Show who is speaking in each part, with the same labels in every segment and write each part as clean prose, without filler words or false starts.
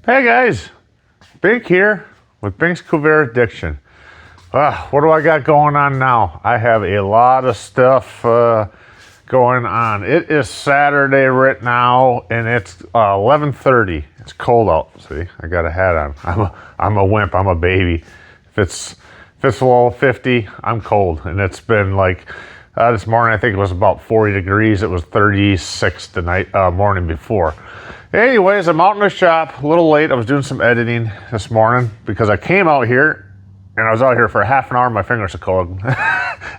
Speaker 1: Hey guys, Bink here with Bink's Corvair Addiction. What do I got going on now? I have a lot of stuff going on. It is Saturday right now and it's 11:30. It's cold out. See, I got a hat on. I'm a wimp. I'm a baby. If it's below 50, I'm cold. And it's been like this morning. I think it was about 40 degrees. It was 36 the morning before. Anyways, I'm out in the shop, a little late. I was doing some editing this morning because I came out here and I was out here for half an hour. My fingers are cold.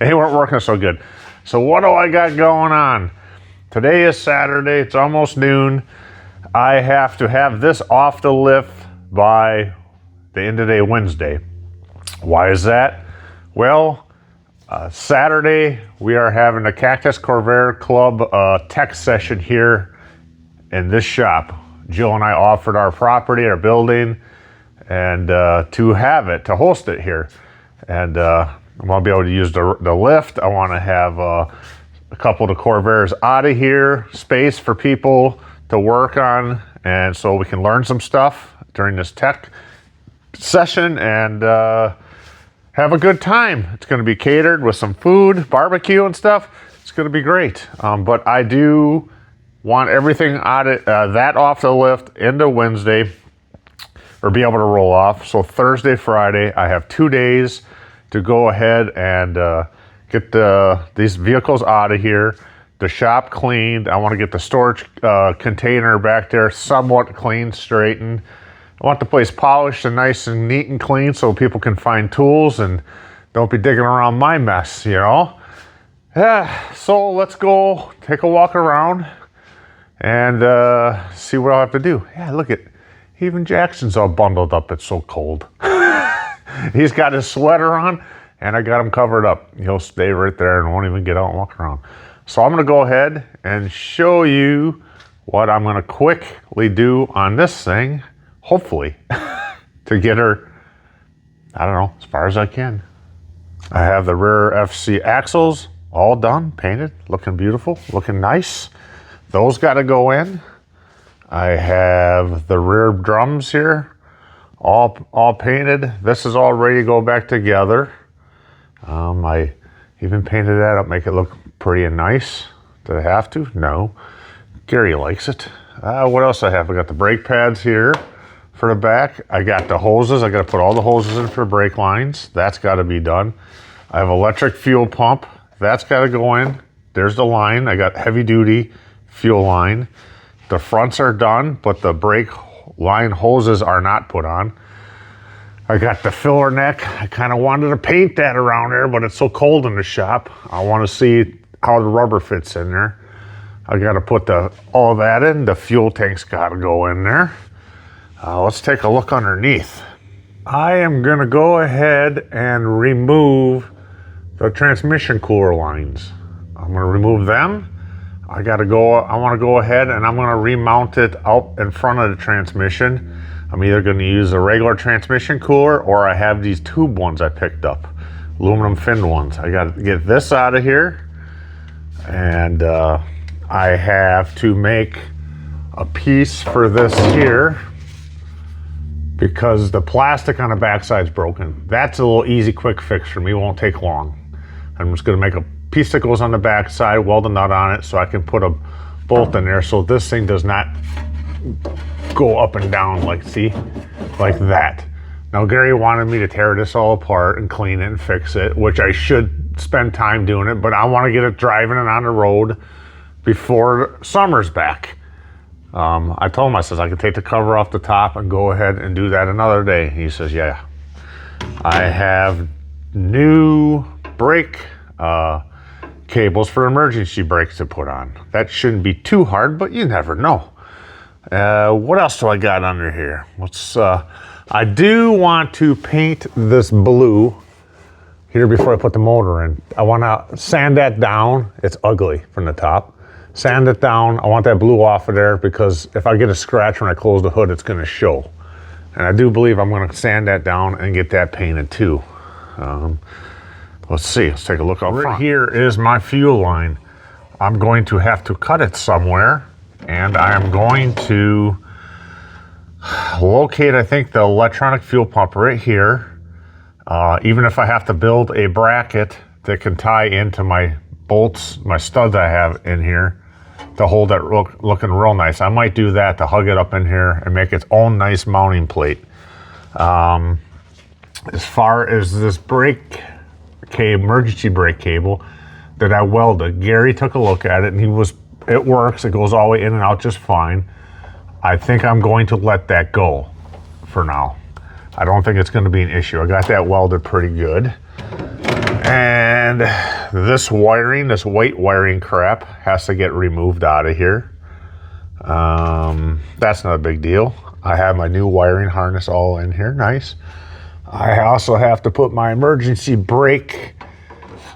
Speaker 1: They weren't working so good. So what do I got going on? Today is Saturday. It's almost noon. I have to have this off the lift by the end of the day Wednesday. Why is that? Well, Saturday we are having a Cactus Corvair Club tech session here in this shop. Jill and I offered our property, our building, and to host it here. And I want to be able to use the lift. I want to have a couple of the Corvairs out of here, space for people to work on, and so we can learn some stuff during this tech session and have a good time. It's going to be catered with some food, barbecue and stuff. It's going to be great. But I do want everything out of that off the lift into Wednesday, or be able to roll off. So Thursday, Friday, I have 2 days to go ahead and get these vehicles out of here, the shop cleaned. I want to get the storage container back there somewhat clean, straightened. I want the place polished and nice and neat and clean so people can find tools and don't be digging around my mess, you know? Yeah, so let's go take a walk around and see what I'll have to do. Yeah, look at, even Jackson's all bundled up. It's so cold. He's got his sweater on and I got him covered up. He'll stay right there and won't even get out and walk around. So I'm gonna go ahead and show you what I'm gonna quickly do on this thing, hopefully, to get her, I don't know, as far as I can. I have the rear FC axles all done, painted, looking beautiful, looking nice. Those got to go in. I have the rear drums here, all painted. This is all ready to go back together. I even painted that up, make it look pretty and nice. Did I have to? No. Gary likes it. What else I have? I got the brake pads here for the back. I got the hoses. I got to put all the hoses in for brake lines. That's got to be done. I have electric fuel pump. That's got to go in. There's the line. I got heavy duty fuel line. The fronts are done, but the brake line hoses are not put on. I got the filler neck. I kind of wanted to paint that around there, but it's so cold in the shop. I want to see how the rubber fits in there. I got to put all that in. The fuel tank's got to go in there. Let's take a look underneath. I am going to go ahead and remove the transmission cooler lines. I'm going to remove them. I want to go ahead and I'm going to remount it out in front of the transmission. I'm either going to use a regular transmission cooler or I have these tube ones I picked up, aluminum finned ones. I got to get this out of here, and I have to make a piece for this here because the plastic on the backside's broken. That's a little easy, quick fix for me. It won't take long. I'm just going to make a piece that goes on the backside, weld a nut on it so I can put a bolt in there so this thing does not go up and down like that. Now Gary wanted me to tear this all apart and clean it and fix it, which I should spend time doing it, but I want to get it driving and on the road before summer's back. I told him, I says I could take the cover off the top and go ahead and do that another day. He says, yeah. I have new brake cables for emergency brakes to put on. That shouldn't be too hard, but you never know. What else do I got under here? I do want to paint this blue here before I put the motor in. I want to sand that down. It's ugly from the top. Sand it down. I want that blue off of there because if I get a scratch when I close the hood, it's going to show. And I do believe I'm going to sand that down and get that painted too. Let's see, let's take a look out front. Right here is my fuel line. I'm going to have to cut it somewhere, and I am going to locate, I think, the electronic fuel pump right here. Even if I have to build a bracket that can tie into my bolts, my studs I have in here to hold it looking real nice. I might do that to hug it up in here and make its own nice mounting plate. As far as this emergency brake cable that I welded, Gary took a look at it and it works. It goes all the way in and out just fine. I think I'm going to let that go for now. I don't think it's going to be an issue. I got that welded pretty good. And this wiring, this white wiring crap has to get removed out of here. That's not a big deal. I have my new wiring harness all in here, nice. I also have to put my emergency brake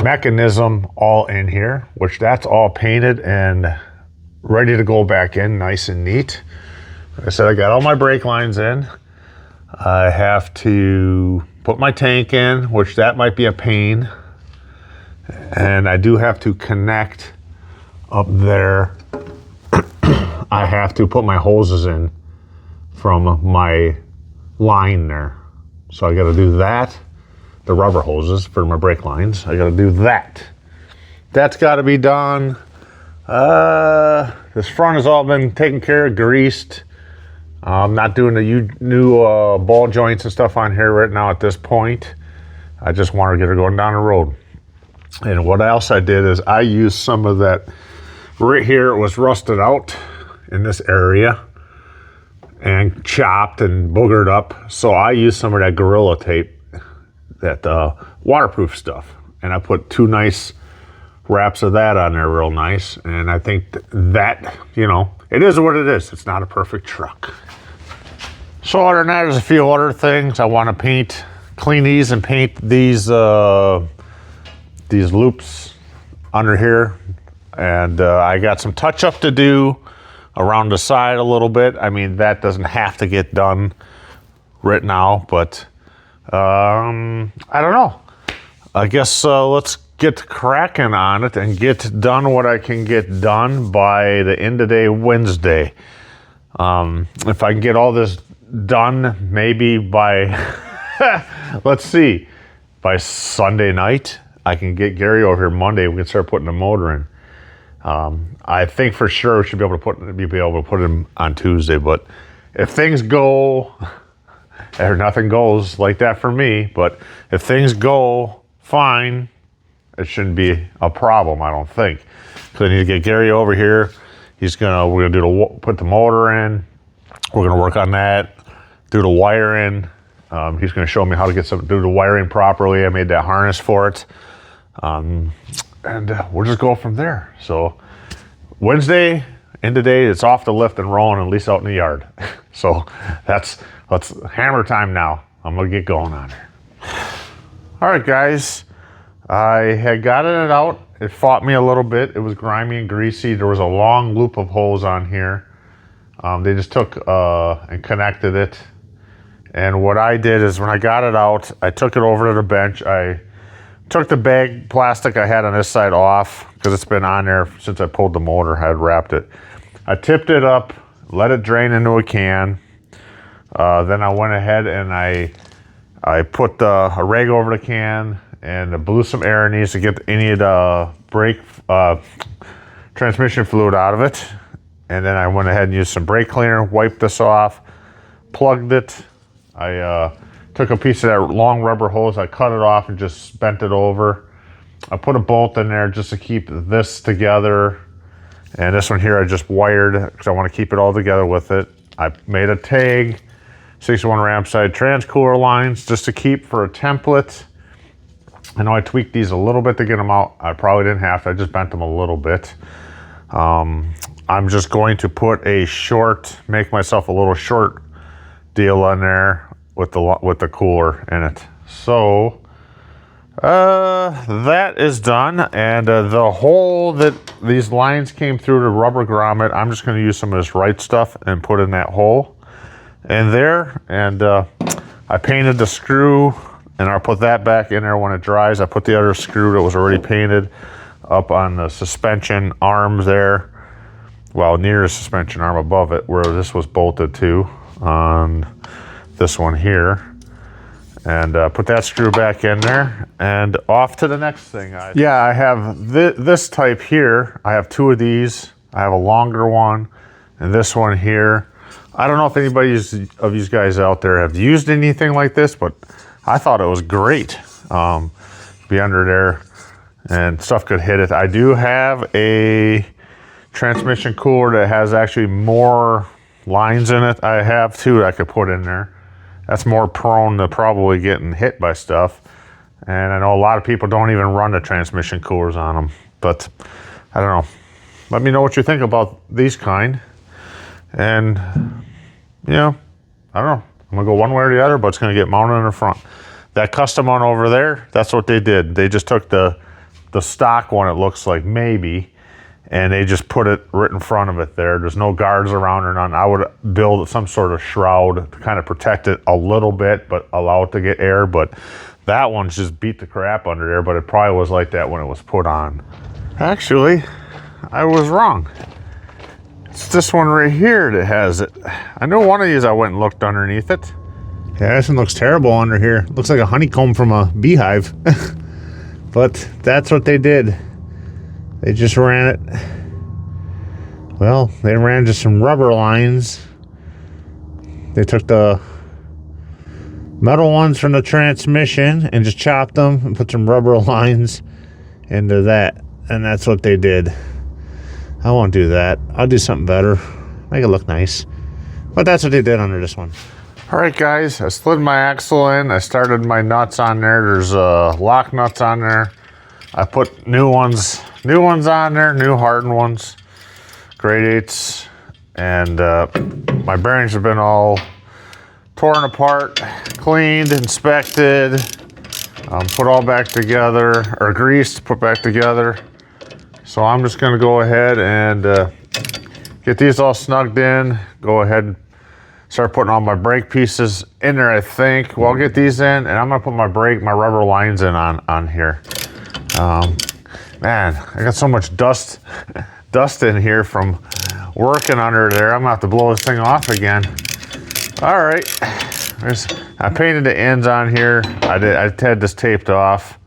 Speaker 1: mechanism all in here, which that's all painted and ready to go back in, nice and neat. Like I said, I got all my brake lines in. I have to put my tank in, which that might be a pain. And I do have to connect up there. I have to put my hoses in from my line there. So I got to do that. The rubber hoses for my brake lines. I got to do that. That's got to be done. This front has all been taken care of, greased. I'm not doing the new ball joints and stuff on here right now at this point. I just want to get her going down the road. And what else I did is I used some of that right here. It was rusted out in this area and chopped and boogered up. So I used some of that Gorilla Tape, that waterproof stuff. And I put 2 nice wraps of that on there real nice. And I think that, it is what it is. It's not a perfect truck. So other than that, there's a few other things. I want to clean these and paint these loops under here. And I got some touch up to do around the side a little bit. I mean, that doesn't have to get done right now, but I don't know. I guess let's get cracking on it and get done what I can get done by the end of day Wednesday. If I can get all this done, maybe by, let's see, by Sunday night, I can get Gary over here Monday. We can start putting the motor in. I think for sure we should be able to put him on Tuesday, but if things go, or nothing goes like that for me, but if things go fine, it shouldn't be a problem, I don't think. So I need to get Gary over here. We're gonna put the motor in. We're gonna work on that, do the wiring. He's gonna show me how to do the wiring properly. I made that harness for it. And we'll just go from there. So Wednesday, end of day, it's off the lift and rolling, at least out in the yard. So let's hammer time now. I'm gonna get going on her. All right, guys. I had gotten it out. It fought me a little bit. It was grimy and greasy. There was a long loop of holes on here. They just took and connected it. And what I did is when I got it out, I took it over to the bench. I took the bag plastic I had on this side off because it's been on there since I pulled the motor. I had wrapped it. I tipped it up, let it drain into a can. Then I went ahead and I put a rag over the can and blew some air in these to get any of the brake transmission fluid out of it. And then I went ahead and used some brake cleaner, wiped this off, plugged it. I took a piece of that long rubber hose, I cut it off and just bent it over. I put a bolt in there just to keep this together. And this one here I just wired because I want to keep it all together with it. I made a tag, 61 Rampside transcooler lines just to keep for a template. I know I tweaked these a little bit to get them out. I probably didn't have to, I just bent them a little bit. I'm just going to make myself a little short deal on there with the cooler in it. So that is done, and the hole that these lines came through to rubber grommet, I'm just going to use some of this right stuff and put in that hole in there. And I painted the screw, and I'll put that back in there when it dries. I put the other screw that was already painted up on the suspension arms there, well, near the suspension arm above it where this was bolted to. on this one here. And put that screw back in there, and off to the next thing. I have this type here. I have 2 of these. I have a longer one, and this one here. I don't know if anybody of you guys out there have used anything like this, but I thought it was great. Be under there, and stuff could hit it. I do have a transmission cooler that has actually more lines in it. I have 2 that I could put in there. That's more prone to probably getting hit by stuff. And I know a lot of people don't even run the transmission coolers on them, but I don't know. Let me know what you think about these kind. And, you know, I don't know. I'm gonna go one way or the other, but it's gonna get mounted in the front. That custom one over there, that's what they did. They just took the stock one, it looks like maybe, and they just put it right in front of it there. There's no guards around or none. I would build some sort of shroud to kind of protect it a little bit, but allow it to get air. But that one's just beat the crap under there, but it probably was like that when it was put on. Actually, I was wrong. It's this one right here that has it. I know one of these I went and looked underneath it. Yeah, this one looks terrible under here. Looks like a honeycomb from a beehive. But that's what they did. They just ran it. Well, they ran just some rubber lines. They took the metal ones from the transmission and just chopped them and put some rubber lines into that. And that's what they did. I won't do that. I'll do something better. Make it look nice. But that's what they did under this one. All right, guys, I slid my axle in. I started my nuts on there. There's lock nuts on there. I put new ones on there, new hardened ones, grade 8s, and my bearings have been all torn apart, cleaned, inspected, put all back together, or greased, put back together. So I'm just gonna go ahead and get these all snugged in, go ahead and start putting all my brake pieces in there, I think. Well, I'll get these in, and I'm gonna put my rubber lines in on here. Man, I got so much dust in here from working under there. I'm gonna have to blow this thing off again. All right, I painted the ends on here. I had this taped off.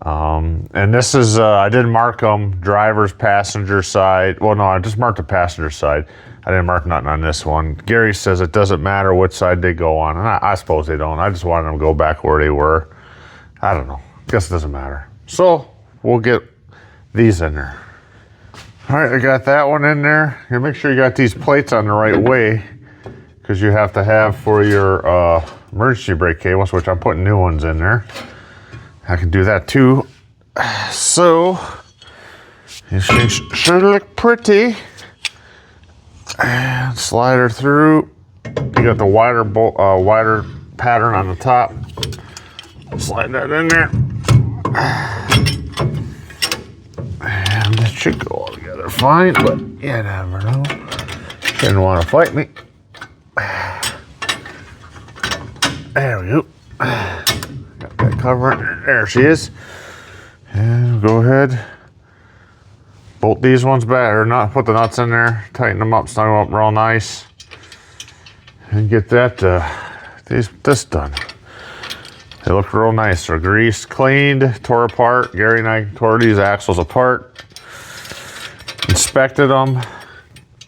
Speaker 1: And this is, I did mark them, driver's, passenger side. Well, no, I just marked the passenger side. I didn't mark nothing on this one. Gary says it doesn't matter which side they go on, and I suppose they don't. I just wanted them to go back where they were. I don't know, guess it doesn't matter. So we'll get these in there. All right, I got that one in there. You make sure you got these plates on the right way, because you have to have for your emergency brake cables, which I'm putting new ones in there. I can do that too. So it should look pretty. And slide her through. You got the wider pattern on the top. Slide that in there. And it should go all together fine, but you never know. Didn't want to fight me. There we go. Got that cover. There she is. And go ahead. Bolt these ones back, or not, put the nuts in there, tighten them up, snug them up real nice, and get that this done. They look real nice. They're greased, cleaned, tore apart. Gary and I tore these axles apart, inspected them,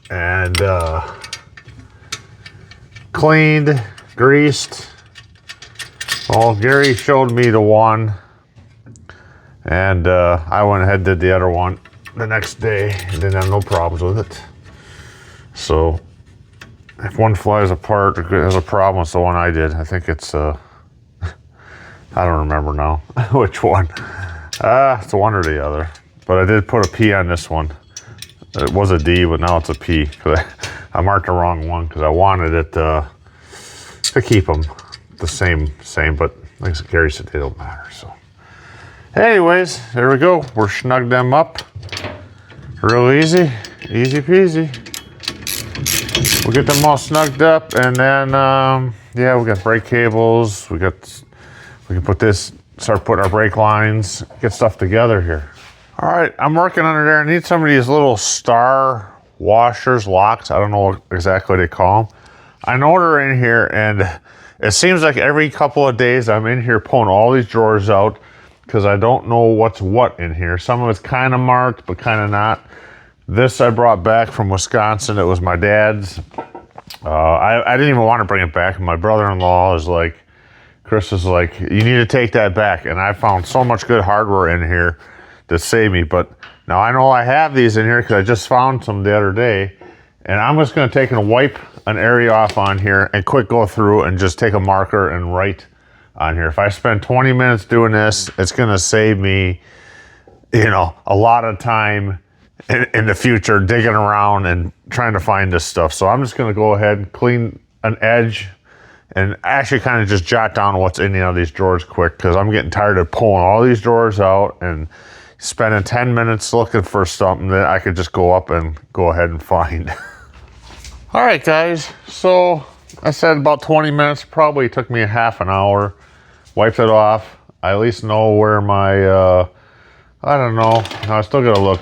Speaker 1: and cleaned, greased. Well, Gary showed me the one, and I went ahead and did the other one the next day and didn't have no problems with it. So if one flies apart or has a problem, it's the one I did. I think it's I don't remember now which one. It's one or the other. But I did put a P on this one. It was a D, but now it's a P, because I marked the wrong one because I wanted it to keep them the same, but like Gary said, they don't matter. So anyways, there we go. We're snugged them up. Real easy peasy. We'll get them all snugged up, and then yeah, we got brake cables. We can put this, start putting our brake lines, get stuff together here. All right, I'm working under there. I need some of these little star washers, locks. I don't know what exactly they call them. I know they're in here, and it seems like every couple of days I'm in here pulling all these drawers out because I don't know what's what in here. Some of it's kind of marked, but kind of not. This I brought back from Wisconsin. It was my dad's. I didn't even want to bring it back. My brother-in-law is like, Chris is like, you need to take that back. And I found so much good hardware in here to save me. But now I know I have these in here because I just found some the other day. And I'm just going to take and wipe an area off on here and quick go through and just take a marker and write on here. If I spend 20 minutes doing this, it's going to save me, a lot of time in the future digging around and trying to find this stuff. So I'm just going to go ahead and clean an edge and actually kind of just jot down what's in these drawers quick because I'm getting tired of pulling all these drawers out and spending 10 minutes looking for something that I could just go up and go ahead and find. All right, guys, so I said about 20 minutes, probably took me a half an hour, wiped it off. I at least know where my, I don't know, I still gotta look.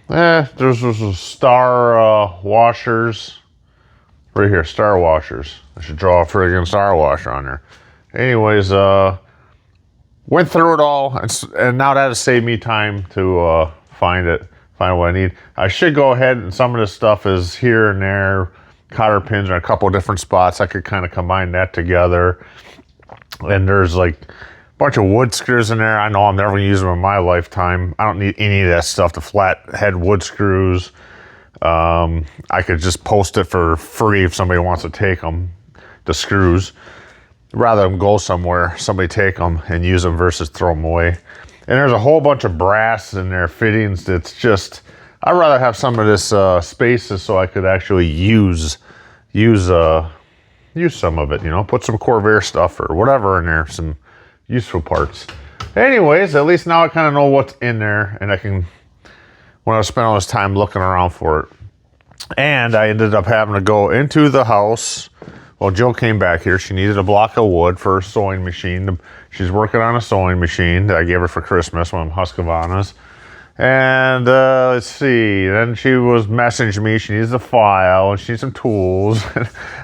Speaker 1: There's those star washers right here, star washers. I should draw a friggin' star washer on there. Anyways, went through it all, and now that has saved me time to find what I need. I should go ahead, and some of this stuff is here and there, cotter pins in a couple different spots. I could kind of combine that together. And there's like a bunch of wood screws in there. I know I'm never gonna use them in my lifetime. I don't need any of that stuff, the flat head wood screws. I could just post it for free if somebody wants to take them, the screws. Rather than go somewhere, somebody take them and use them versus throw them away. And there's a whole bunch of brass in there, fittings that's just, I'd rather have some of this spaces so I could actually use some of it, put some Corvair stuff or whatever in there, some useful parts. Anyways, at least now I kind of know what's in there, and I can, when I spent all this time looking around for it. And I ended up having to go into the house. Well, Jill came back here. She needed a block of wood for her sewing machine. She's working on a sewing machine that I gave her for Christmas, one of Husqvarna's. And let's see, then she was messaging me. She needs a file and she needs some tools.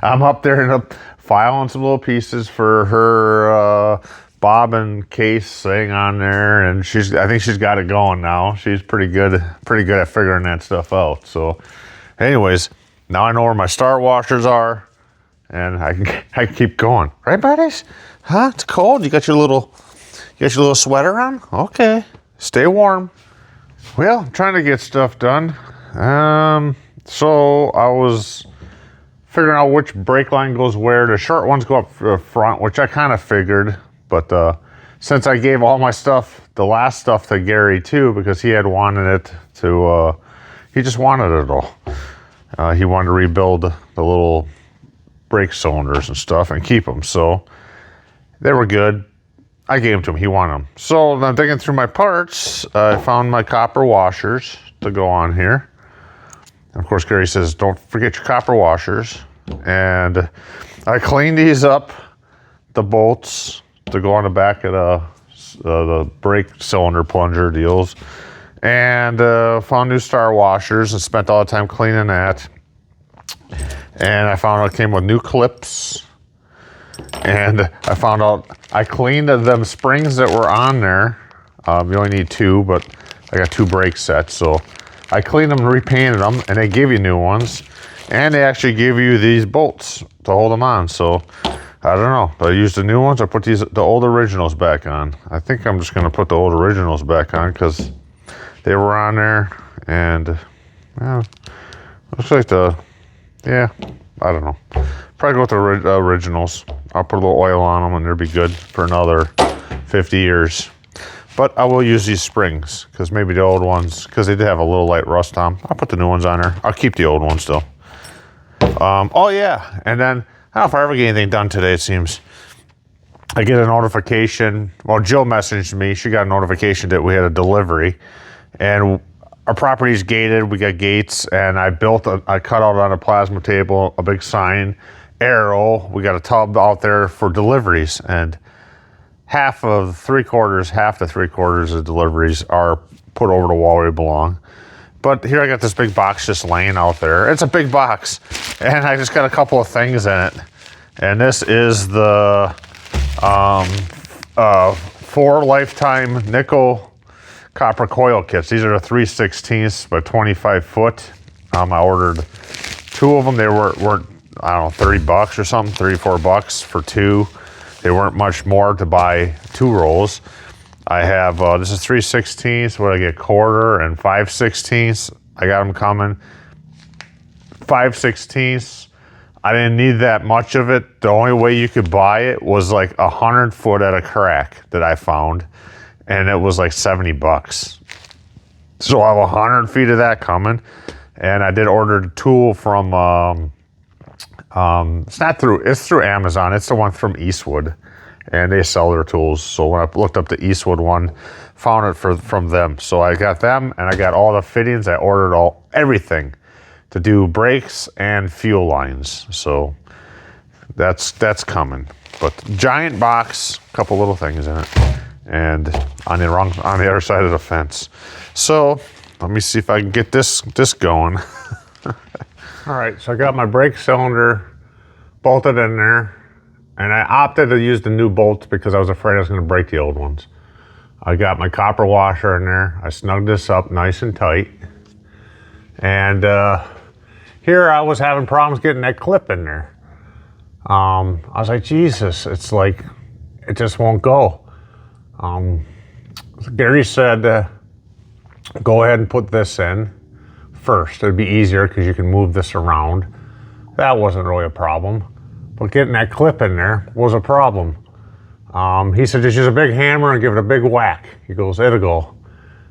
Speaker 1: I'm up there and filing some little pieces for her bobbin case thing on there. And I think she's got it going now. She's pretty good at figuring that stuff out. So anyways, now I know where my star washers are. And I can keep going. Right, buddies? Huh? It's cold. You got your little sweater on? Okay. Stay warm. Well, I'm trying to get stuff done. So I was figuring out which brake line goes where. The short ones go up the front, which I kind of figured. But since I gave all my stuff, the last stuff to Gary too, because he had wanted it to, he just wanted it all. He wanted to rebuild the little brake cylinders and stuff and keep them, so they were good. I gave them to him. He wanted them. So I'm digging through my parts. I found my copper washers to go on here. And of course, Gary says, don't forget your copper washers. And I cleaned these up, the bolts to go on the back of the brake cylinder plunger deals. And found new star washers and spent all the time cleaning that. And I found out it came with new clips. And I found out I cleaned them springs that were on there. You only need two, but I got two brake sets. So I cleaned them and repainted them, and they give you new ones. And they actually give you these bolts to hold them on. So I don't know. Do I use the new ones or put the old originals back on? I think I'm just going to put the old originals back on because they were on there. And looks like I don't know. Probably go with the originals. I'll put a little oil on them and they'll be good for another 50 years. But I will use these springs because maybe the old ones, because they did have a little light rust on them. I'll put the new ones on there. I'll keep the old ones still. Oh yeah, and then, I don't know if I ever get anything done today, it seems. I get a notification. Well, Jill messaged me. She got a notification that we had a delivery. And our property's gated. We got gates, and I cut out on a plasma table a big sign, arrow. We got a tub out there for deliveries, and half to three quarters of deliveries are put over the wall where they belong. But here I got this big box just laying out there. It's a big box, and I just got a couple of things in it. And this is the 4 lifetime nickel copper coil kits. These are the 3/16 by 25 foot. I ordered 2 of them. They were I don't know, 30 bucks or something, 34 bucks for 2. They weren't much more to buy 2 rolls. I have, this is 3/16, what I get, 1/4 and 5/16. I got them coming. 5/16. I didn't need that much of it. The only way you could buy it was like 100 foot at a crack that I found. And it was like 70 bucks. So I have 100 feet of that coming. And I did order the tool from, it's through Amazon. It's the one from Eastwood, and they sell their tools. So when I looked up the Eastwood one, found it from them. So I got them, and I got all the fittings. I ordered everything to do brakes and fuel lines. So that's coming. But giant box, a couple little things in it, and on the other side of the fence. So let me see if I can get this going. All right, so I got my brake cylinder bolted in there, and I opted to use the new bolts because I was afraid I was going to break the old ones. I got my copper washer in there. I snugged this up nice and tight. And here I was having problems getting that clip in there. I was like, Jesus, it's like, it just won't go. Gary said, go ahead and put this in first. It'd be easier because you can move this around. That wasn't really a problem. But getting that clip in there was a problem. He said, just use a big hammer and give it a big whack. He goes, it'll go.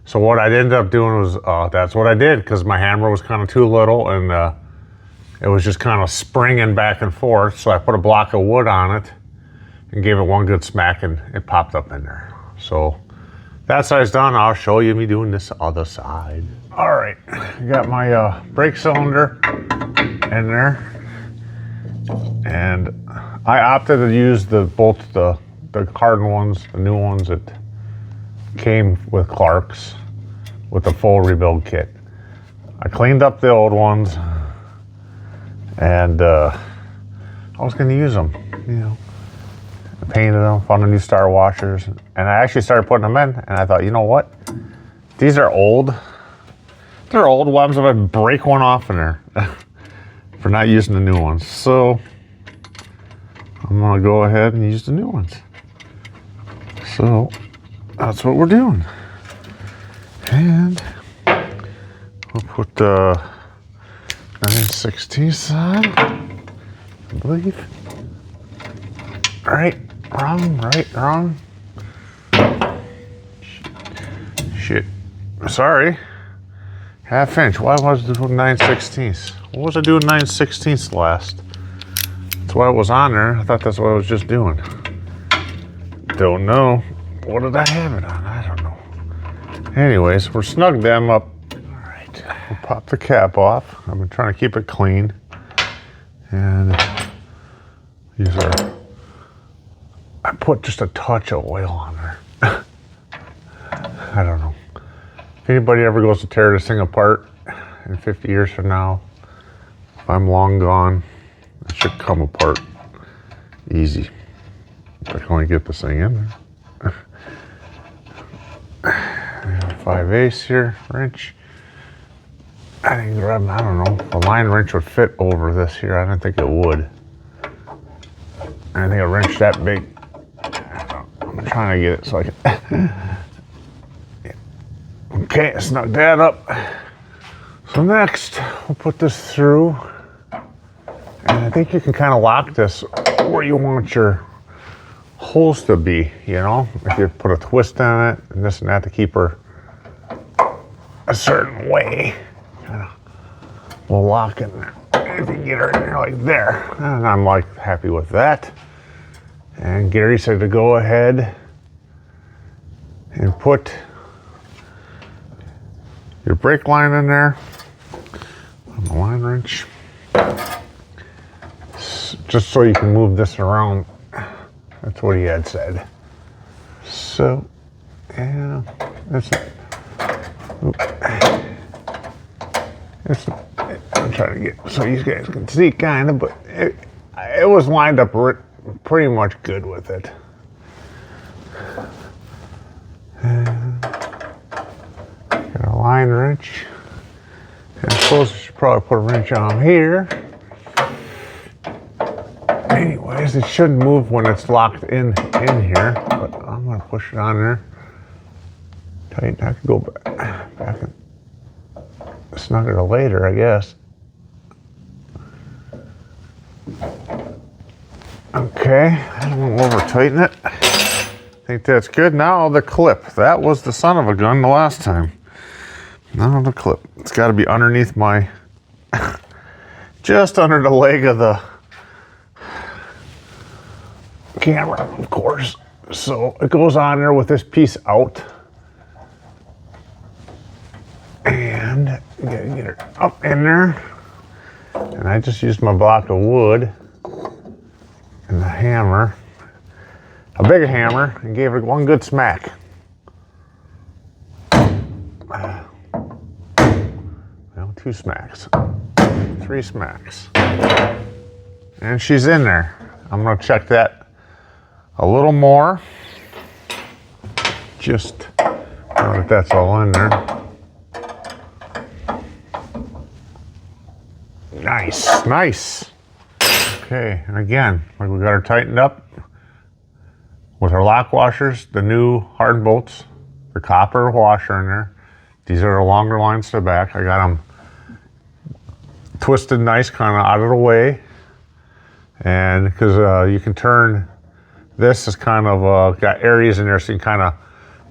Speaker 1: So what I ended up doing was, that's what I did, because my hammer was kind of too little, and it was just kind of springing back and forth. So I put a block of wood on it and gave it one good smack, and it popped up in there. So that side's done. I'll show you me doing this other side. All right, I got my brake cylinder in there, and I opted to use the hardened ones, the new ones that came with Clark's with the full rebuild kit. I cleaned up the old ones, and I was going to use them, you know. I painted them, found the new star washers, and I actually started putting them in, and I thought, you know what? These are old. They're old ones. I'm going to break one off in there for not using the new ones. So I'm going to go ahead and use the new ones. So that's what we're doing. And we'll put the 9/16 on, I believe. Right, wrong. Shit. Sorry. 1/2 inch. Why was it doing 9/16? What was I doing 9/16 last? That's why it was on there. I thought that's what I was just doing. Don't know. What did I have it on? I don't know. Anyways, we're snugged them up. All right. We'll pop the cap off. I've been trying to keep it clean. And these are, I put just a touch of oil on there. I don't know. If anybody ever goes to tear this thing apart in 50 years from now, if I'm long gone, it should come apart easy. If I can only get this thing in there. 5/8 here, wrench. I didn't grab, I don't know, a line wrench would fit over this here. I don't think it would. I think a wrench that big. I'm trying to get it so I can. Okay, snug that up. So next, we'll put this through. And I think you can kind of lock this where you want your holes to be, you know? If you put a twist on it and this and that to keep her a certain way. We'll lock in there. If you get her in there like there. And I'm like happy with that. And Gary said to go ahead and put your brake line in there on the line wrench. Just so you can move this around. That's what he had said. So, yeah, that's it. I'm trying to get so you guys can see kind of, but it was lined up pretty much good with it. And got a line wrench. And I suppose I should probably put a wrench on here. Anyways, it shouldn't move when it's locked in here, but I'm gonna push it on there. Tighten. I could go back and snug it later, I guess. Okay, I don't want to over tighten it. I think that's good. Now the clip. That was the son of a gun the last time. Now the clip. It's got to be underneath my, just under the leg of the camera, of course. So it goes on there with this piece out. And you gotta get her up in there. And I just used my block of wood and the hammer, a bigger hammer, and gave it one good smack. Well, 2 smacks, 3 smacks. And she's in there. I'm gonna check that a little more. Just know that that's all in there. Nice, nice. Okay, and again, like we got her tightened up with our lock washers, the new hardened bolts, the copper washer in there. These are the longer lines to the back. I got them twisted nice, kind of out of the way. And because you can turn, this is kind of got areas in there, so you can kind of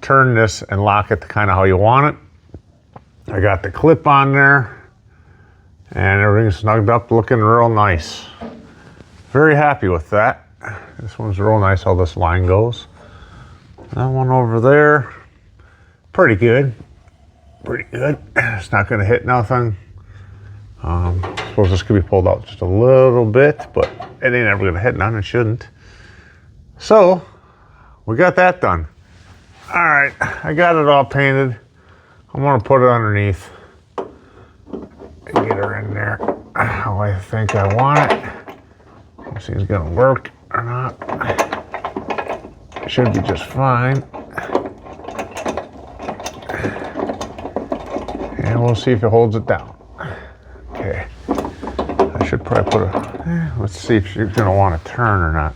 Speaker 1: turn this and lock it to kind of how you want it. I got the clip on there. And everything's snugged up, looking real nice. Very happy with that. This one's real nice, how this line goes. That one over there, pretty good. Pretty good. It's not gonna hit nothing. I suppose this could be pulled out just a little bit, but it ain't ever gonna hit none, it shouldn't. So, we got that done. All right, I got it all painted. I'm gonna put it underneath. Get her in there how I think I want it. Let's see if it's gonna work or not. It should be just fine. And we'll see if it holds it down. Okay. I should probably put a, let's see if she's gonna want to turn or not.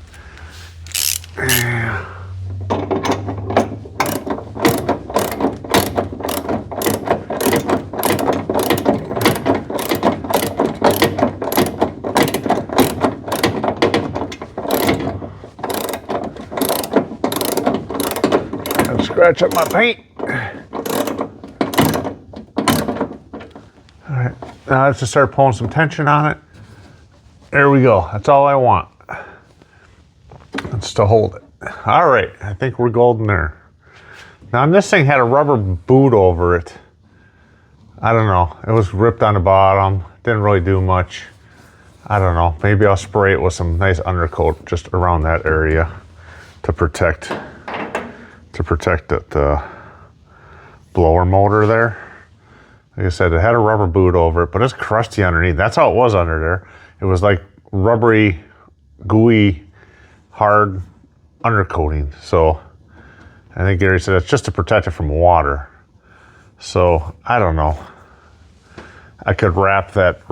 Speaker 1: Scratch up my paint. All right, now let's just start pulling some tension on it. There we go, that's all I want. That's to hold it. All right, I think we're golden there. Now this thing had a rubber boot over it. I don't know, it was ripped on the bottom, didn't really do much. I don't know, maybe I'll spray it with some nice undercoat just around that area to protect that blower motor there. Like I said, it had a rubber boot over it, but it's crusty underneath. That's how it was under there. It was like rubbery, gooey, hard undercoating. So I think Gary said it's just to protect it from water. So I don't know. I could wrap that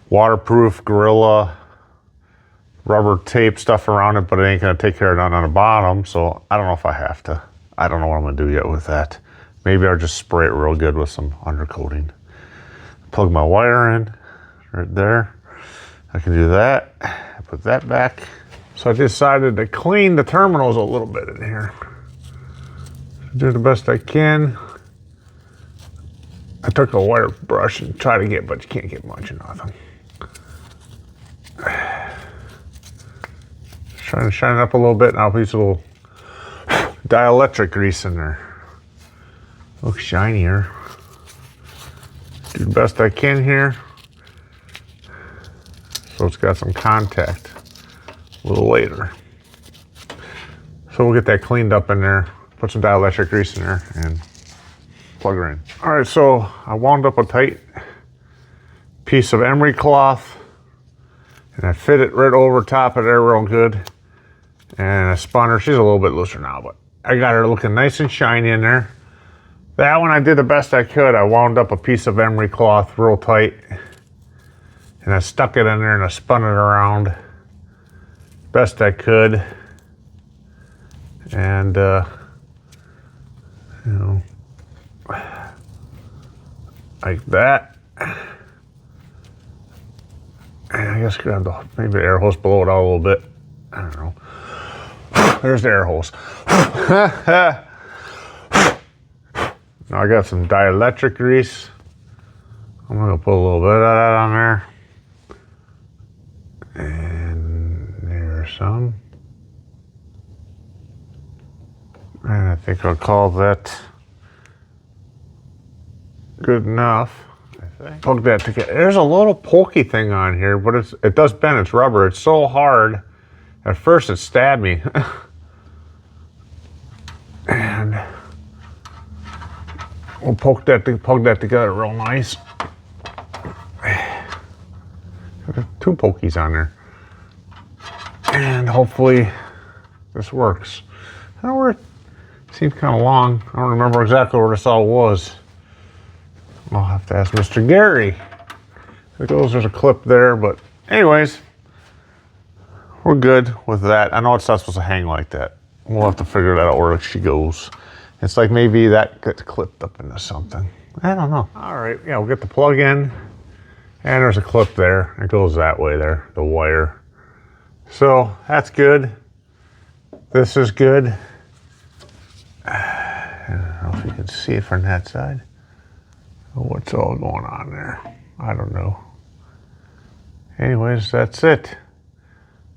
Speaker 1: waterproof Gorilla rubber tape stuff around it, but it ain't gonna take care of none on the bottom, so I don't know if I have to. I don't know what I'm gonna do yet with that. Maybe I'll just spray it real good with some undercoating. Plug my wire in right there. I can do that. Put that back. So I decided to clean the terminals a little bit in here. Do the best I can. I took a wire brush and tried to get, but you can't get much of nothing. Trying to shine it up a little bit, and I'll use a little dielectric grease in there. Looks shinier. Do the best I can here. So it's got some contact a little later. So we'll get that cleaned up in there, put some dielectric grease in there, and plug her in. All right, so I wound up a tight piece of emery cloth and I fit it right over top of there real good. And I spun her. She's a little bit looser now, but I got her looking nice and shiny in there. That one I did the best I could. I wound up a piece of emery cloth real tight and I stuck it in there and I spun it around best I could. And, you know, like that. And I guess grab the, maybe the air hose, blow it out a little bit. I don't know. There's the air hose. Now I got some dielectric grease. I'm gonna put a little bit of that on there. And there's some. And I think I'll call that good enough. Plug that together. There's a little pokey thing on here, but it does bend. It's rubber. It's so hard. At first it stabbed me. And we'll plug that together real nice. There's 2 pokies on there. And hopefully this works. I don't know where it seems kind of long. I don't remember exactly where this all was. I'll have to ask Mr. Gary. There's a clip there, but anyways, we're good with that. I know it's not supposed to hang like that. We'll have to figure that out where she goes. It's like maybe that gets clipped up into something. I don't know. All right, yeah, we'll get the plug in. And there's a clip there. It goes that way there, the wire. So that's good. This is good. I don't know if you can see it from that side. What's all going on there? I don't know. Anyways, that's it.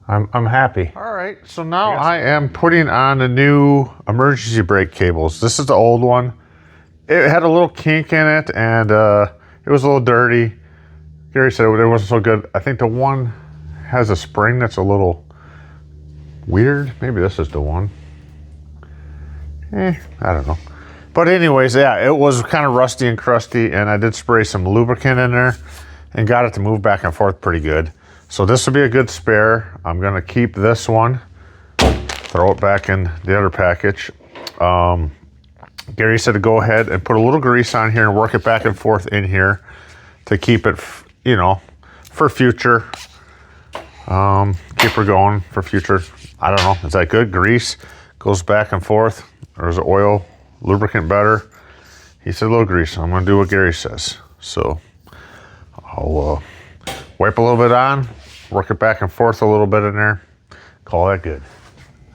Speaker 1: I'm happy. All right, so now I am putting on the new emergency brake cables. This is the old one. It had a little kink in it and it was a little dirty. Gary said it wasn't so good. I think the one has a spring that's a little weird. Maybe this is the one. I don't know. But anyways, yeah, it was kind of rusty and crusty, and I did spray some lubricant in there and got it to move back and forth pretty good. So this will be a good spare. I'm gonna keep this one, throw it back in the other package. Gary said to go ahead and put a little grease on here and work it back and forth in here to keep it, you know, for future. Keep her going for future. I don't know, is that good? Grease goes back and forth. There's oil, lubricant better. He said a little grease. I'm gonna do what Gary says. So I'll wipe a little bit on, work it back and forth a little bit in there, call that good.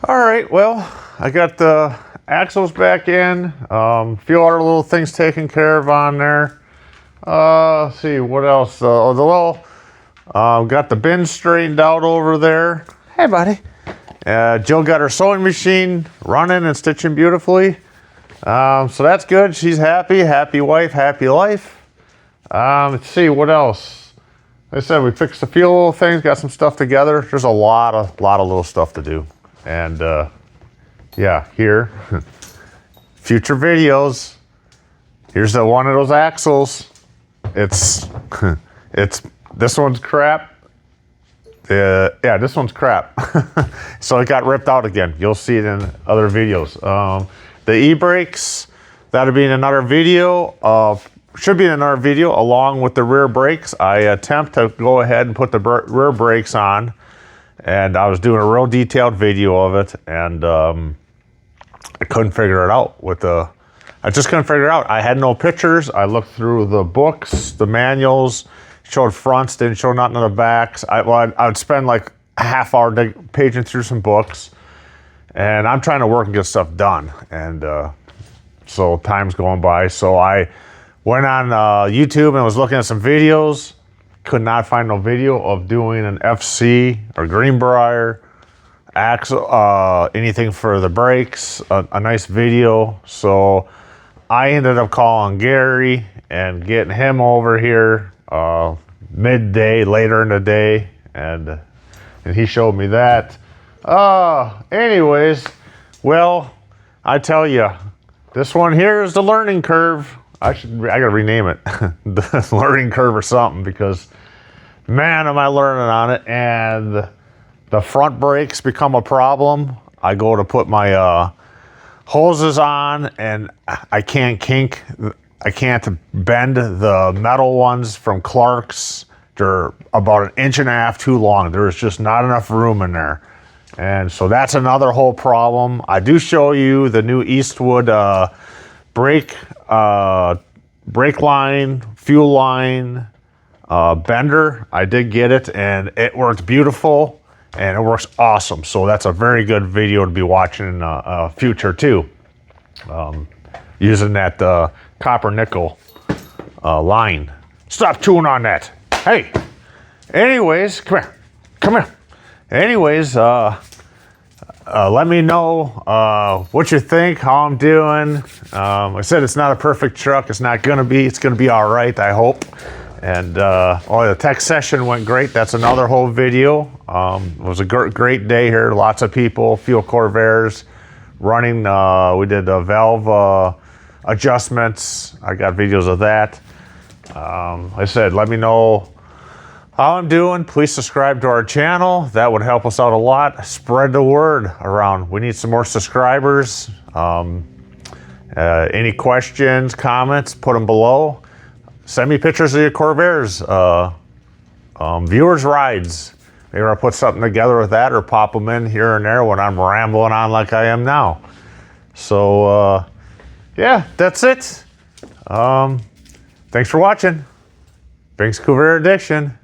Speaker 1: All right, well, I got the axles back in, a few other little things taken care of on there. Let's see, what else? Got the bin straightened out over there. Hey, buddy. Jill got her sewing machine running and stitching beautifully. So that's good. She's happy. Happy wife, happy life. Let's see, what else? Like I said, we fixed a few little things, got some stuff together. There's a lot of little stuff to do. And yeah, here, future videos. Here's one of those axles. It's this one's crap. Yeah, this one's crap. So it got ripped out again. You'll see it in other videos. The e-brakes, that'll be in another video. Should be in another video along with the rear brakes. I attempt to go ahead and put the rear brakes on, and I was doing a real detailed video of it, and I couldn't figure it out with the. I just couldn't figure it out. I had no pictures. I looked through the books, the manuals, showed fronts, didn't show nothing on the backs. I would spend like a half hour paging through some books, and I'm trying to work and get stuff done. And so time's going by. So I went on YouTube and was looking at some videos. Could not find no video of doing an FC or Greenbrier axle, anything for the brakes, a nice video. So I ended up calling Gary and getting him over here midday, later in the day, and he showed me that. Anyways, well, I tell you, this one here is the learning curve. I gotta rename it the learning curve or something, because man, am I learning on it. And the front brakes become a problem. I go to put my hoses on and I can't bend the metal ones from Clark's. They're about 1.5 inches too long. There's just not enough room in there. And so that's another whole problem. I do show you the new Eastwood brake line, fuel line, bender. I did get it and it worked beautiful and it works awesome. So that's a very good video to be watching in the future too. Using that copper nickel line. Stop chewing on that. Hey, anyways, come here. Anyways, let me know what you think, how I'm doing. Like I said, it's not a perfect truck. It's not gonna be. It's gonna be all right, I hope. And the tech session went great. That's another whole video. It was a great day here. Lots of people, few Corvairs running. We did valve adjustments. I got videos of that. Like I said, let me know how I'm doing. Please subscribe to our channel. That would help us out a lot. Spread the word around. We need some more subscribers. Any questions, comments, put them below. Send me pictures of your Corvairs. Viewers' rides. Maybe I'll put something together with that or pop them in here and there when I'm rambling on like I am now. So, yeah, that's it. Thanks for watching. Binks Corvair Addiction.